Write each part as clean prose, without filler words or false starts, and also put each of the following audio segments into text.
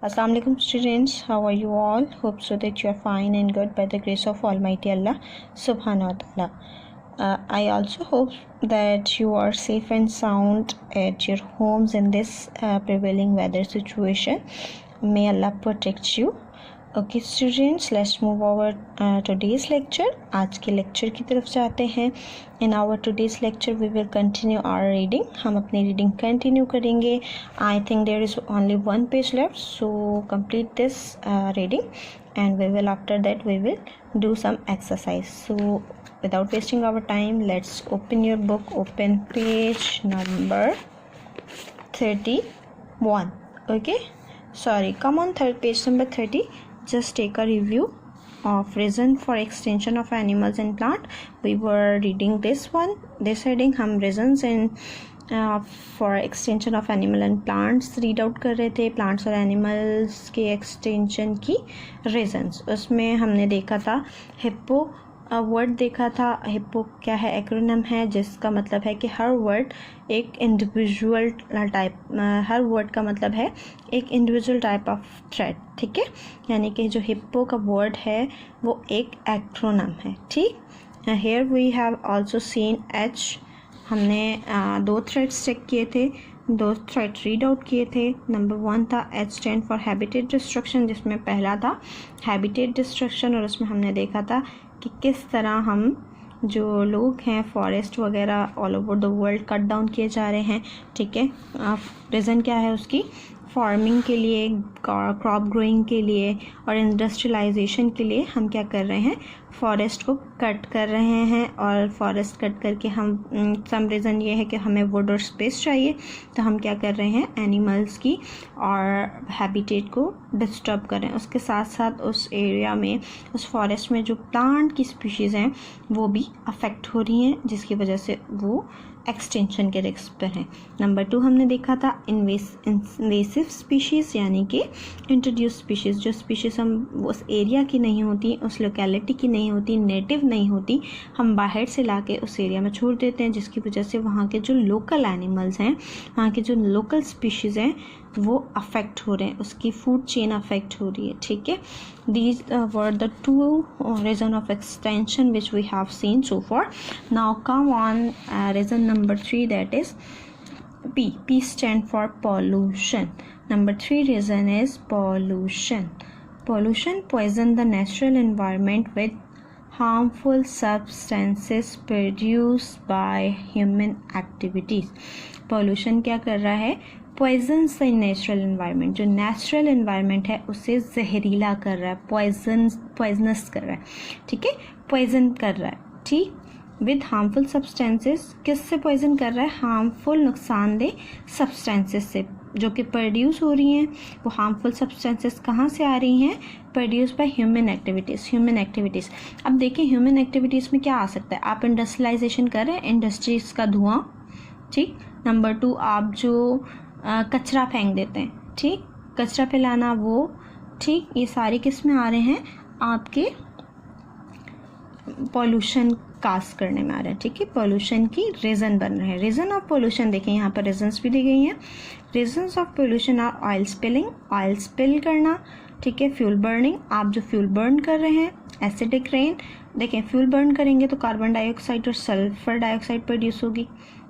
Assalamu alaikum students, how are you all? Hope so that you are fine and good by the grace of Almighty Allah subhanahu wa ta'ala. I also hope that you are safe and sound at your homes in this prevailing weather situation. May Allah protect you. Okay students, let's move over today's lecture. आज के lecture की तरफ जाते हैं. In our today's lecture we will continue our reading. हम अपनी reading continue करेंगे. I think there is only one page left, so complete this reading and we will after that we will do some exercise. So without wasting our time, let's open your book. Open page number 31. Okay, sorry, come on, page number 30. Just take a review of reason for extension of animals and plant. We were reading this heading. हम reasons and for extension of animal and plants read out कर रहे थे. plants और animals के extension की reasons. उसमें हमने देखा था hippo वर्ड देखा था. हिप्पो क्या है? एक्रोनिम है जिसका मतलब है कि हर वर्ड एक इंडिविजुअल टाइप, हर वर्ड का मतलब है एक इंडिविजुअल टाइप ऑफ थ्रेड. ठीक है, यानी कि जो हिप्पो का वर्ड है वो एक एक्रोनिम है. ठीक, here we have also seen H. हमने दो थ्रेड्स चेक किए थे, दो थ्रेड रीड आउट किए थे. नंबर 1 था H stand for habitat destruction, जिसमें पहला था हैबिटेट डिस्ट्रक्शन और उसमें हमने देखा था कि किस तरह हम जो लोग हैं फॉरेस्ट वगैरह all over the world cut down किए जा रहे हैं. ठीक है, रीज़न क्या है उसकी? फार्मिंग के लिए, क्रॉप ग्रोइंग के लिए और इंडस्ट्रियलाइजेशन के लिए हम क्या कर रहे हैं? फॉरेस्ट को कट कर रहे हैं. और फॉरेस्ट कट करके हम सम रीज़न ये है कि हमें वुड और स्पेस चाहिए, तो हम क्या कर रहे हैं? एनिमल्स की और हैबिटेट को डिस्टर्ब कर रहे हैं. उसके साथ साथ उस एरिया में, उस फॉरेस्ट में जो प्लांट की स्पीशीज़ हैं वो भी अफेक्ट हो रही हैं, जिसकी वजह से वो एक्सटेंशन के रिस्क पर हैं. नंबर 2 हमने देखा था इन्वेसिव स्पीशीज़, यानी कि इंट्रोड्यूस स्पीशीज़. जो स्पीशीज़ हम उस एरिया की नहीं होती, उस लोकेलिटी की नहीं होती, नेटिव नहीं होती, हम बाहर से लाके उस एरिया में छोड़ देते हैं, जिसकी वजह से वहाँ के जो लोकल एनिमल्स हैं, वहाँ के जो लोकल स्पीशीज़ हैं वो अफेक्ट हो रहे हैं, उसकी फूड चेन अफेक्ट हो रही है. ठीक है, these were the two reason of extension which we have seen so far. Now come on reason number 3, that is P. P stand for pollution. Number 3 reason is pollution. Pollution poison the natural environment with harmful substances produced by human activities. Pollution क्या कर रहा है? Poison से natural environment, जो natural environment है उसे जहरीला कर रहा है, पॉइजनस कर रहा है. ठीक है, पॉइजन कर रहा है. ठीक, विद हार्मफुल सब्सटेंसेस. किससे पॉइजन कर रहा है? हार्मफुल, नुकसानदेह सब्सटेंसेस से जो कि प्रोड्यूस हो रही हैं. वो हार्मफुल सब्सटेंसेस कहाँ से आ रही हैं? Produce by human activities. अब देखिए ह्यूमन एक्टिविटीज़ में क्या आ सकता है? आप इंडस्ट्रियलाइजेशन कर रहे हैं, इंडस्ट्रीज़ का धुआं. ठीक. नंबर 2, आप जो कचरा फेंक देते हैं. ठीक, कचरा फैलाना वो. ठीक, ये सारे किस में आ रहे हैं? आपके पॉल्यूशन काज करने में आ रहे हैं. ठीक है, पॉल्यूशन की रीज़न बन रहे हैं. रीज़न ऑफ पॉल्यूशन देखें, यहाँ पर रीजन्स भी दी गई हैं. Reasons of pollution are oil spilling, oil spill करना. ठीक है, फ्यूल बर्निंग, आप जो फ्यूल बर्न कर रहे हैं. एसिडिक रेन, देखें फ्यूल बर्न करेंगे तो कार्बन डाइऑक्साइड और सल्फर डाइऑक्साइड प्रोड्यूस होगी.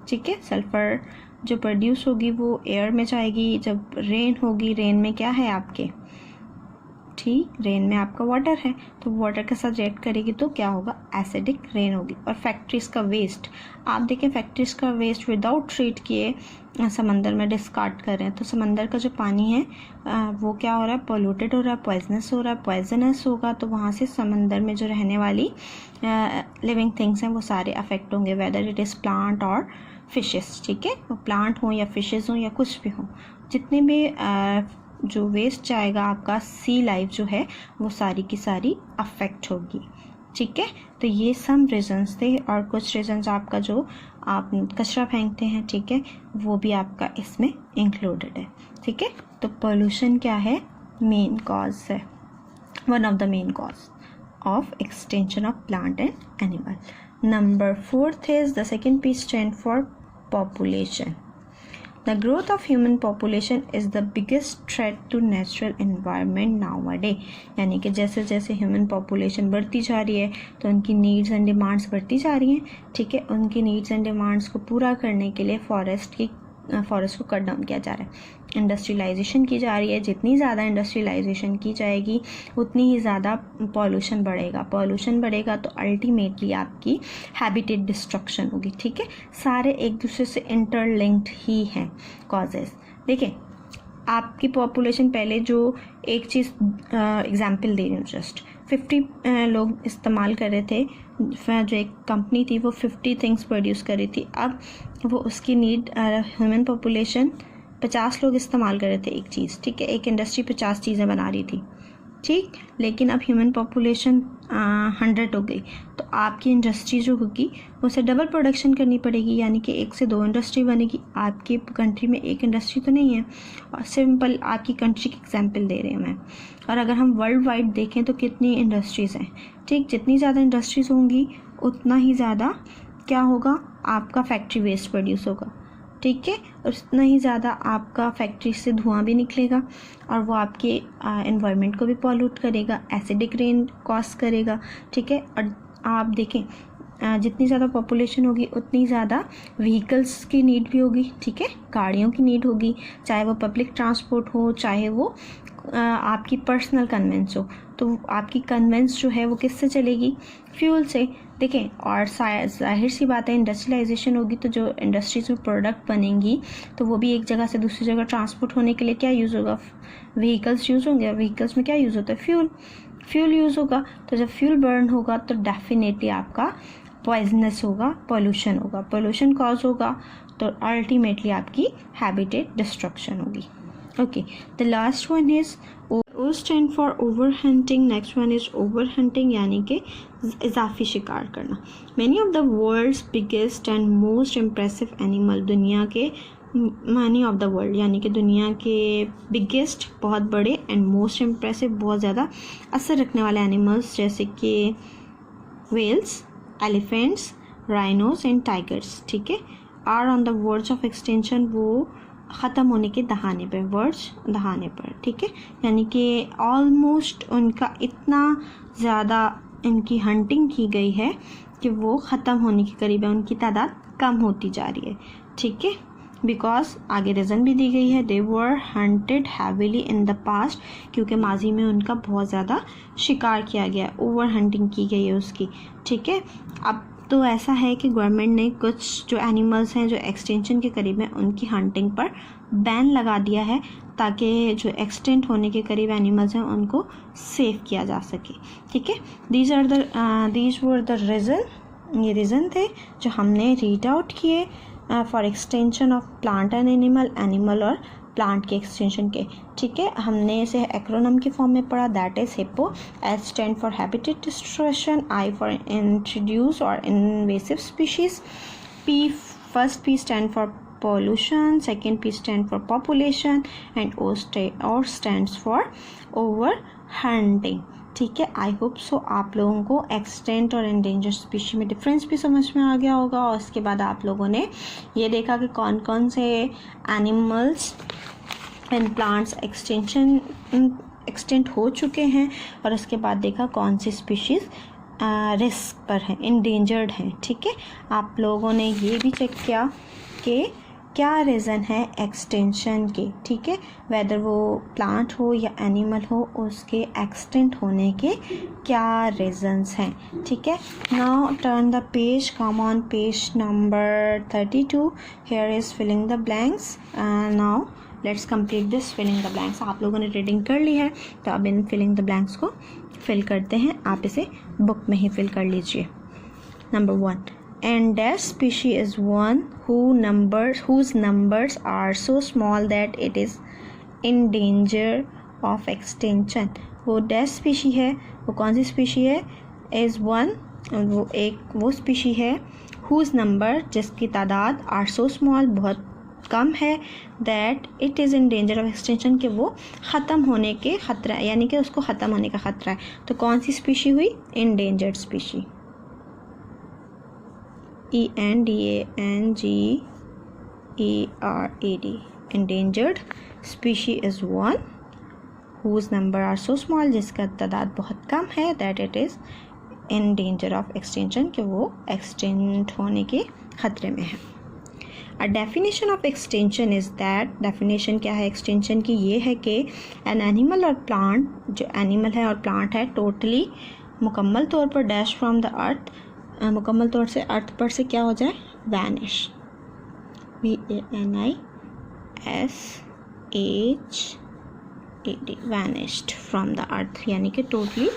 ठीक है, सल्फर जो प्रोड्यूस होगी वो एयर में जाएगी. जब रेन होगी, रेन में क्या है आपके? ठीक, रेन में आपका वाटर है, तो वाटर के साथ रिएक्ट करेगी तो क्या होगा? एसिडिक रेन होगी. और फैक्ट्रीज़ का वेस्ट, आप देखें फैक्ट्रीज़ का वेस्ट विदाउट ट्रीट किए समंदर में डिस्कार्ड कर रहे हैं, तो समंदर का जो पानी है वो क्या हो रहा है? पोल्यूटेड हो रहा है, पॉइजनस हो रहा है. पॉइजनस होगा तो वहाँ से समंदर में जो रहने वाली लिविंग थिंग्स हैं वो सारे अफेक्ट होंगे, वेदर इट इज़ प्लांट और फिशेस. ठीक है, वो प्लांट हों या फिशेस हों या कुछ भी हों, जितने भी जो वेस्ट जाएगा आपका, सी लाइफ जो है वो सारी की सारी अफेक्ट होगी. ठीक है, तो ये सम रीजंस थे और कुछ रीजंस आपका जो आप कचरा फेंकते हैं, ठीक है, वो भी आपका इसमें इंक्लूडेड है. ठीक है, तो पोल्यूशन क्या है? मेन कॉज है, one of the main cause of extension of plant and animal. Number 4 is the second P stand for population. The growth of human population is the biggest threat to natural environment nowadays. यानी कि जैसे जैसे human population बढ़ती जा रही है तो उनकी नीड्स एंड डिमांड्स बढ़ती जा रही हैं, ठीक है। उनकी नीड्स एंड डिमांड्स को पूरा करने के लिए फॉरेस्ट को कट डाउन किया जा रहा है, इंडस्ट्रियलाइजेशन की जा रही है। जितनी ज़्यादा इंडस्ट्रियलाइजेशन की जाएगी उतनी ही ज़्यादा पॉल्यूशन बढ़ेगा तो अल्टीमेटली आपकी हैबिटेट डिस्ट्रक्शन होगी, ठीक है। सारे एक दूसरे से इंटरलिंक्ड ही हैं कॉजेज़। देखिए आपकी पॉपुलेशन, पहले जो एक चीज़ एग्जांपल दे रही हूँ, जस्ट 50 लोग इस्तेमाल कर रहे थे, जो एक कंपनी थी वो 50 थिंग्स प्रोड्यूस कर रही थी। अब वो उसकी नीड ह्यूमन पॉपुलेशन 50 लोग इस्तेमाल कर रहे थे एक चीज़, ठीक है। एक इंडस्ट्री 50 चीज़ें बना रही थी, ठीक। लेकिन अब ह्यूमन पॉपुलेशन 100 हो गई, तो आपकी इंडस्ट्री जो होगी उसे डबल प्रोडक्शन करनी पड़ेगी, यानी कि 1 से 2 इंडस्ट्री बनेगी। आपकी कंट्री में एक इंडस्ट्री तो नहीं है, और सिंपल आपकी कंट्री की एग्जांपल दे रही हूँ मैं। और अगर हम वर्ल्ड वाइड देखें तो कितनी इंडस्ट्रीज़ हैं, ठीक। जितनी ज़्यादा इंडस्ट्रीज़ होंगी उतना ही ज़्यादा क्या होगा, आपका फैक्ट्री वेस्ट प्रोड्यूस होगा, ठीक है। और उतना ही ज़्यादा आपका फैक्ट्री से धुआं भी निकलेगा और वो आपके एनवायरनमेंट को भी पॉल्यूट करेगा, एसिडिक रेन कॉज करेगा, ठीक है। और आप देखें जितनी ज़्यादा पॉपुलेशन होगी उतनी ज़्यादा व्हीकल्स की नीड भी होगी, ठीक है। गाड़ियों की नीड होगी, चाहे वो पब्लिक ट्रांसपोर्ट हो, चाहे वो आपकी पर्सनल कन्वेंस हो। तो आपकी कन्वेंस जो है वो किससे चलेगी, फ्यूल से, देखें। और जाहिर सी बात है इंडस्ट्रियलाइजेशन होगी तो जो इंडस्ट्रीज में प्रोडक्ट बनेंगी तो वो भी एक जगह से दूसरी जगह ट्रांसपोर्ट होने के लिए क्या यूज़ होगा, व्हीकल्स यूज़ होंगे। व्हीकल्स में क्या यूज़ होता है, फ्यूल यूज़ होगा। तो जब फ्यूल बर्न होगा तो डेफिनेटली आपका पॉइजनस होगा, पोल्यूशन कॉज होगा, तो अल्टीमेटली आपकी हैबिटेट डिस्ट्रक्शन होगी। Okay, the last one is O stand for over hunting, next one is over hunting यानी कि इजाफी शिकार करना। Many of the world's biggest and most impressive animal, दुनिया के मैनी ऑफ द वर्ल्ड यानी कि दुनिया के बिगेस्ट बहुत बड़े एंड मोस्ट इम्प्रेसिव बहुत ज़्यादा असर रखने वाले एनिमल्स जैसे कि whales, elephants, rhinos and tigers, ठीक है, are on the words of extension, वो ख़त्म होने के दहाने पर, ठीक है। यानी कि ऑलमोस्ट उनका इतना ज़्यादा इनकी हंटिंग की गई है कि वो ख़त्म होने के करीब है, उनकी तादाद कम होती जा रही है, ठीक है। बिकॉज आगे रीज़न भी दी गई है, they were hunted heavily in the past, क्योंकि माजी में उनका बहुत ज़्यादा शिकार किया गया, ओवर हंटिंग की गई है उसकी, ठीक है। अब तो ऐसा है कि गवर्नमेंट ने कुछ जो एनिमल्स हैं जो एक्सटेंशन के करीब हैं उनकी हंटिंग पर बैन लगा दिया है, ताकि जो एक्सटेंट होने के करीब एनिमल्स हैं उनको सेव किया जा सके, ठीक है। दीज वर द रीज़न, ये रीज़न थे जो हमने रीड आउट किए for extension of plant and animal और प्लांट के एक्सटेंशन के, ठीक है। हमने इसे एक्रोनम की फॉर्म में पढ़ा, that is hippo, H stand for habitat destruction, I for introduce और invasive species, P first P stand for pollution, second P stand for population and O stands for over hunting, ठीक है। I hope so आप लोगों को extent और endanger species में difference भी समझ में आ गया होगा, और उसके बाद आप लोगों ने ये देखा कि कौन कौन से एनिमल्स एंड प्लांट्स एक्सटेंट हो चुके हैं, और उसके बाद देखा कौन सी स्पीशीज़ रिस्क पर हैं, इंडेंजर्ड हैं, ठीक है। आप लोगों ने ये भी चेक किया कि क्या रीज़न है एक्सटेंशन के, ठीक है, वेदर वो प्लांट हो या एनिमल हो उसके एक्सटेंट होने के क्या रीज़न्स हैं, ठीक है। Now turn the page, come on page number 32, here is filling the blanks. Now let's complete this filling the blanks. आप लोगों ने रीडिंग कर ली है तो अब इन फिलिंग द ब्लैंक्स को फिल करते हैं, आप इसे बुक में ही फिल कर लीजिए। Number 1, and that species is one whose numbers are so small that it is in danger of extinction। वो dash species है, वो कौन सी species है, is one, वो species है whose number, जिसकी तादाद are so small, बहुत कम है, that it is in danger of extinction, कि वो ख़त्म होने के ख़तरा है, यानी कि उसको ख़त्म होने का ख़तरा है। तो कौन सी species हुई, endangered species, ENDANGERED ERAD. Endangered species is one whose number are so small, जिसका तादाद बहुत कम है, that it is in danger of extinction, कि वो extinct होने के खतरे में है. A definition of extinction is that, definition क्या है extinction की, ये है कि an animal or plant, जो animal है और plant है, totally मुकम्मल तौर पर dash from the earth, मुकम्मल तौर से अर्थ पर से क्या हो जाए, vanish. VANISHAD, vanished from the earth, यानी कि totally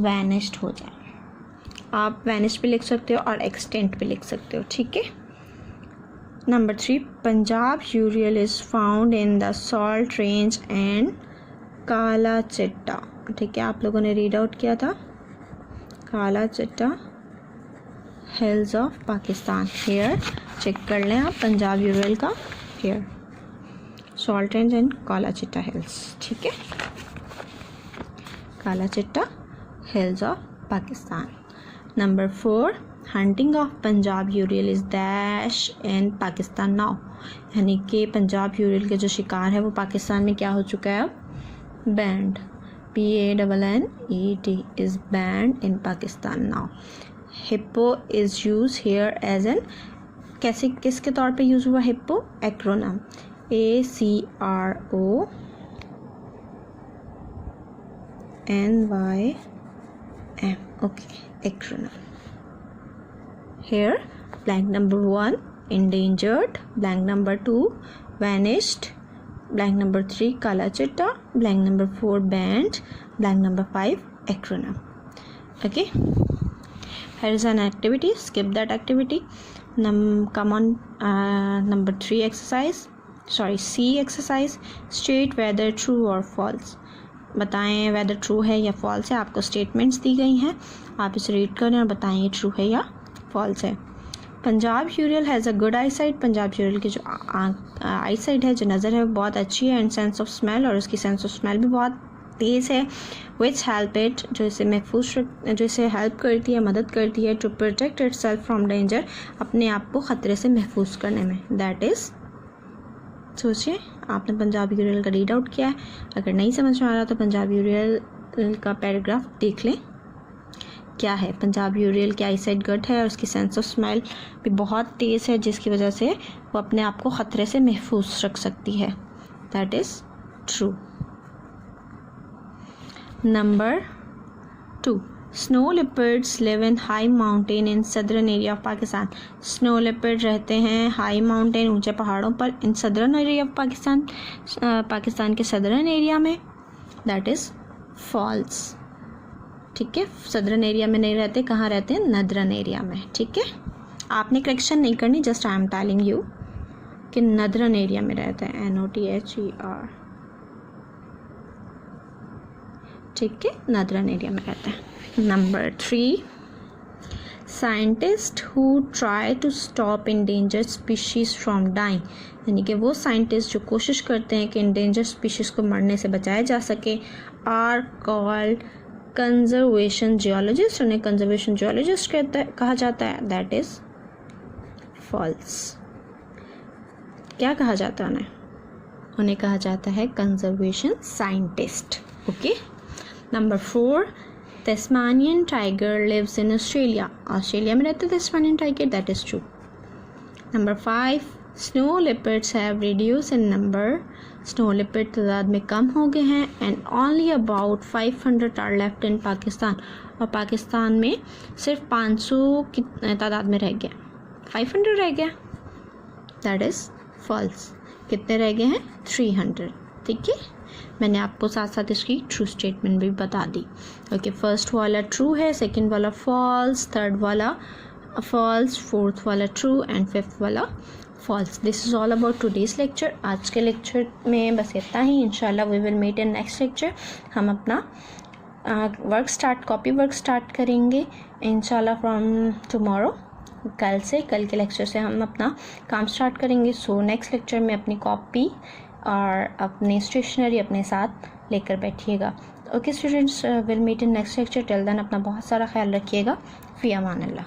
vanished हो जाए. आप vanished भी लिख सकते हो और extinct भी लिख सकते हो, ठीक है. Number 3, Punjab यूरियल is found in the salt range and काला चिट्टा. ठीक है, आप लोगों ने रीड आउट किया था. Kala Chitta hills of Pakistan. Here check कर लें आप पंजाब यूरियल का. हेयर सॉल्ट रेंज एंड काला चिट्टा हिल्स. ठीक है, काला Chitta hills of Pakistan. Number 4, hunting of Punjab यूरियल is dash in Pakistan now, यानी कि पंजाब यूरियल के जो शिकार है वो पाकिस्तान में क्या हो चुका है अब, banned. BANNED is banned in Pakistan now. Hippo is use here as an, कैसे किसके तौर पे यूज़ हुआ hippo, acronym. ACRONYM. Okay, acronym. Here blank number 1 endangered, blank number 2 vanished, blank number 3 kala chitta, blank number 4 banned, blank number 5 acronym. Okay, here is an activity, skip that activity. Come on, number 3 exercise, C exercise. State whether true or false. बताएं whether true है या false है. आपको statements दी गई हैं, आप इसे read करें और बताएं ये true है या फॉल्स है. Punjab urial has a good eyesight. Punjab urial की जो आई साइट है, जो नज़र है, वो बहुत अच्छी है. एंड सेंस ऑफ स्मेल, और उसकी सेंस ऑफ स्मेल भी बहुत तेज़ है. विच हेल्प इट, जो इसे महफूज, जो इसे हेल्प करती है, मदद करती है. To protect itself from danger, अपने आप को ख़तरे से महफूज करने में. दैट इज़, सोचिए आपने पंजाब यूरियल का रीड आउट किया है. अगर नहीं समझ में आ रहा तो पंजाब यूरियल का पैराग्राफ देख लें. क्या है, पंजाब यूरियल की आई साइट गुड है और उसकी सेंस ऑफ स्मेल भी बहुत तेज़ है, जिसकी वजह से वो अपने आप को ख़तरे से महफूज रख सकती है. That is true. Number 2, snow leopards live in high mountain in southern area of Pakistan. Snow leopard रहते हैं हाई माउंटेन, ऊंचे पहाड़ों पर, in southern area of Pakistan, Pakistan के सदर्न एरिया में. That is false. ठीक है, सदर्न एरिया में नहीं रहते, कहाँ रहते हैं, नदरन एरिया में. ठीक है, आपने करेक्शन नहीं करनी, just I am telling you कि नदरन एरिया में रहते हैं. NOTHER. ठीक है, नदरन एरिया में रहते हैं. Number 3, scientist who try to stop endangered species from dying, यानी कि वो साइंटिस्ट जो कोशिश करते हैं कि इंडेंजर्ड स्पीशीज़ को मरने से बचाया जा सके, आर कॉल्ड कंजर्वेशन जियोलॉजिस्ट. उन्हें कंजर्वेशन जियोलॉजिस्ट कहा जाता है. That is false. क्या कहा जाता है उन्हें कहा जाता है conservation scientist. Okay. Number 4, Tasmanian tiger lives in Australia. Australia में रहते Tasmanian tiger. That is true. Number 5, snow leopards have reduce in number. Snow leopard तादाद में कम हो गए हैं. And only about 500 are left in Pakistan. और पाकिस्तान में सिर्फ 500 की तादाद में रह गया, 500 रह गया. That is false. कितने रह गए हैं, 300. ठीक है, मैंने आपको साथ साथ इसकी ट्रू स्टेटमेंट भी बता दी. ओके, फर्स्ट वाला ट्रू है, सेकंड वाला फॉल्स, थर्ड वाला फॉल्स, फोर्थ वाला ट्रू एंड फिफ्थ वाला false. This is all about today's lecture. आज के लेक्चर में बस इतना ही. इंशाल्लाह we will meet in next lecture. हम अपना कॉपी वर्क स्टार्ट करेंगे इंशाल्लाह फ्रॉम टुमारो. कल के लेक्चर से हम अपना काम स्टार्ट करेंगे. सो नेक्स्ट लेक्चर में अपनी कॉपी और अपनी स्टेशनरी अपने साथ लेकर बैठिएगा. Okay students, will meet in next lecture. Till then अपना बहुत सारा ख्याल रखिएगा. फ़ी अमान अल्लाह.